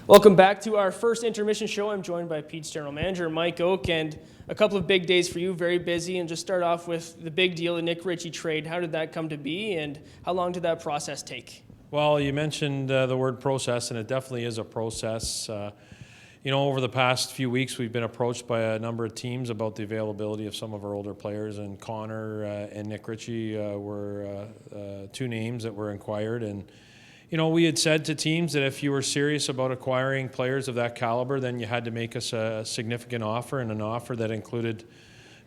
Welcome back to our first intermission show. I'm joined by Pete's general manager, Mike Oak, and a couple of big days for you, very busy. And just start off with the big deal, the Nik Richie trade. How did that come to be, and how long did that process take? Well, you mentioned the word process, and it definitely is a process. Over the past few weeks, we've been approached by a number of teams about the availability of some of our older players, and Connor and Nik Richie were two names that were inquired. And we had said to teams that if you were serious about acquiring players of that caliber, then you had to make us a significant offer, and an offer that included,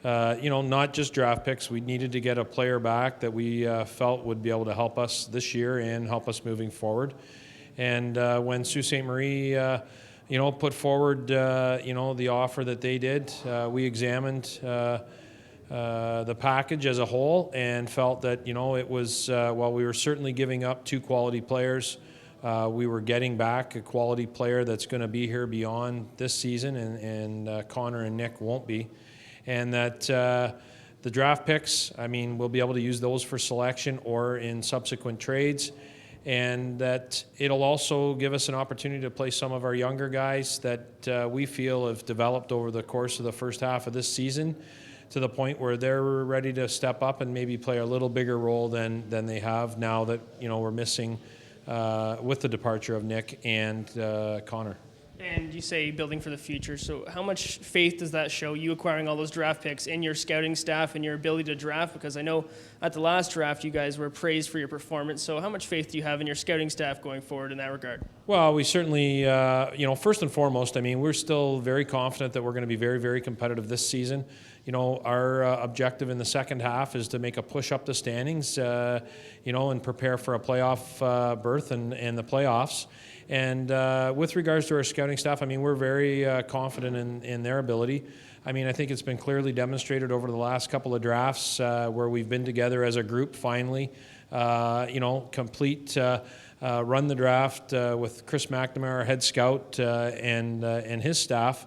not just draft picks. We needed to get a player back that we felt would be able to help us this year and help us moving forward. And when Sault Ste. Marie, put forward, the offer that they did, we examined the package as a whole and felt that, it was, while we were certainly giving up two quality players, we were getting back a quality player that's going to be here beyond this season, and Connor and Nik won't be. And that the draft picks, we'll be able to use those for selection or in subsequent trades. And that it'll also give us an opportunity to play some of our younger guys that we feel have developed over the course of the first half of this season to the point where they're ready to step up and maybe play a little bigger role than they have now that, we're missing with the departure of Nik and Connor. And you say building for the future, so how much faith does that show, you acquiring all those draft picks, in your scouting staff and your ability to draft? Because I know at the last draft you guys were praised for your performance, so how much faith do you have in your scouting staff going forward in that regard? Well, we certainly, first and foremost, we're still very confident that we're going to be very, very competitive this season. Our objective in the second half is to make a push up the standings, and prepare for a playoff berth and the playoffs. And with regards to our scouting staff, we're very confident in their ability. I think it's been clearly demonstrated over the last couple of drafts where we've been together as a group finally, complete run the draft with Chris McNamara, our head scout, and his staff.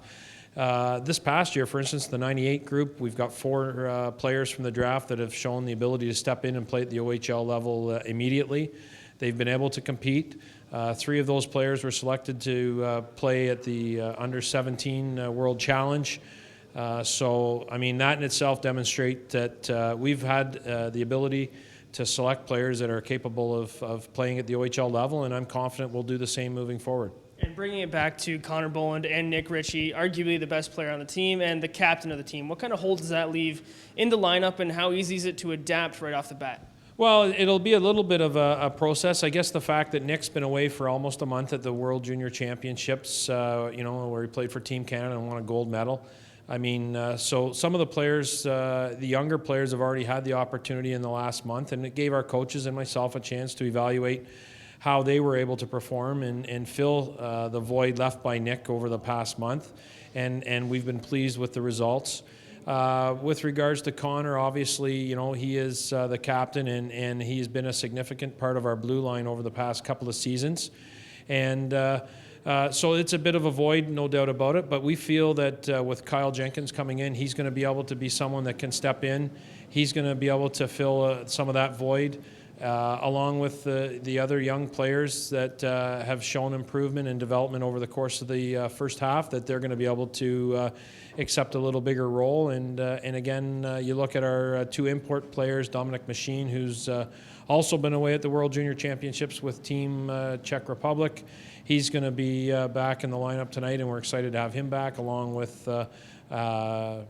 This past year, for instance, the 98 group, we've got four players from the draft that have shown the ability to step in and play at the OHL level immediately. They've been able to compete. Three of those players were selected to play at the Under-17 World Challenge. So that in itself demonstrates that we've had the ability to select players that are capable of playing at the OHL level, and I'm confident we'll do the same moving forward. And bringing it back to Connor Boland and Nik Richie, arguably the best player on the team and the captain of the team, what kind of hole does that leave in the lineup, and how easy is it to adapt right off the bat? Well, it'll be a little bit of a process. I guess the fact that Nik's been away for almost a month at the World Junior Championships, where he played for Team Canada and won a gold medal. So some of the players, the younger players, have already had the opportunity in the last month, and it gave our coaches and myself a chance to evaluate how they were able to perform and fill the void left by Nik over the past month. And we've been pleased with the results. With regards to Connor, obviously, he is the captain, and he's been a significant part of our blue line over the past couple of seasons. And so it's a bit of a void, no doubt about it, but we feel that with Kyle Jenkins coming in, he's going to be able to be someone that can step in. He's going to be able to fill some of that void, along with the other young players that have shown improvement and development over the course of the first half, that they're going to be able to accept a little bigger role. And again, you look at our two import players, Dominic Machine, who's also been away at the World Junior Championships with Team Czech Republic. He's going to be back in the lineup tonight, and we're excited to have him back, along with Artem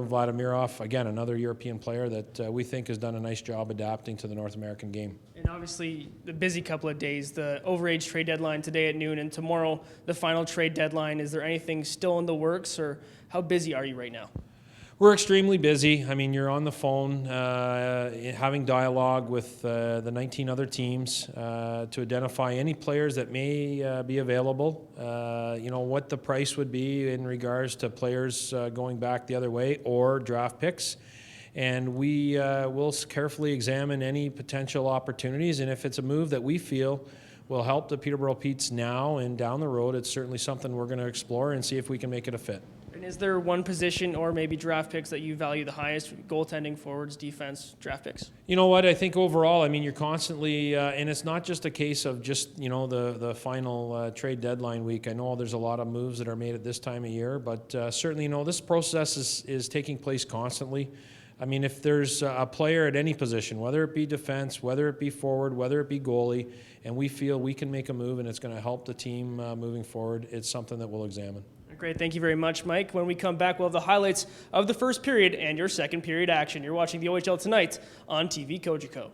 Vladimirov, again, another European player that we think has done a nice job adapting to the North American game. And obviously, the busy couple of days, the overage trade deadline today at noon, and tomorrow the final trade deadline. Is there anything still in the works, or how busy are you right now? We're extremely busy. You're on the phone, having dialogue with the 19 other teams to identify any players that may be available, what the price would be in regards to players going back the other way, or draft picks. And we will carefully examine any potential opportunities, and if it's a move that we feel will help the Peterborough Petes now and down the road, it's certainly something we're going to explore and see if we can make it a fit. And is there one position or maybe draft picks that you value the highest? Goaltending, forwards, defense, draft picks? You know what? I think overall, I mean, you're constantly, and it's not just a case of just, you know, the final trade deadline week. I know there's a lot of moves that are made at this time of year, but certainly, you know, this process is taking place constantly. I mean, if there's a player at any position, whether it be defense, whether it be forward, whether it be goalie, and we feel we can make a move and it's going to help the team moving forward, it's something that we'll examine. Great. Thank you very much, Mike. When we come back, we'll have the highlights of the first period and your second period action. You're watching the OHL tonight on TV Kojiko.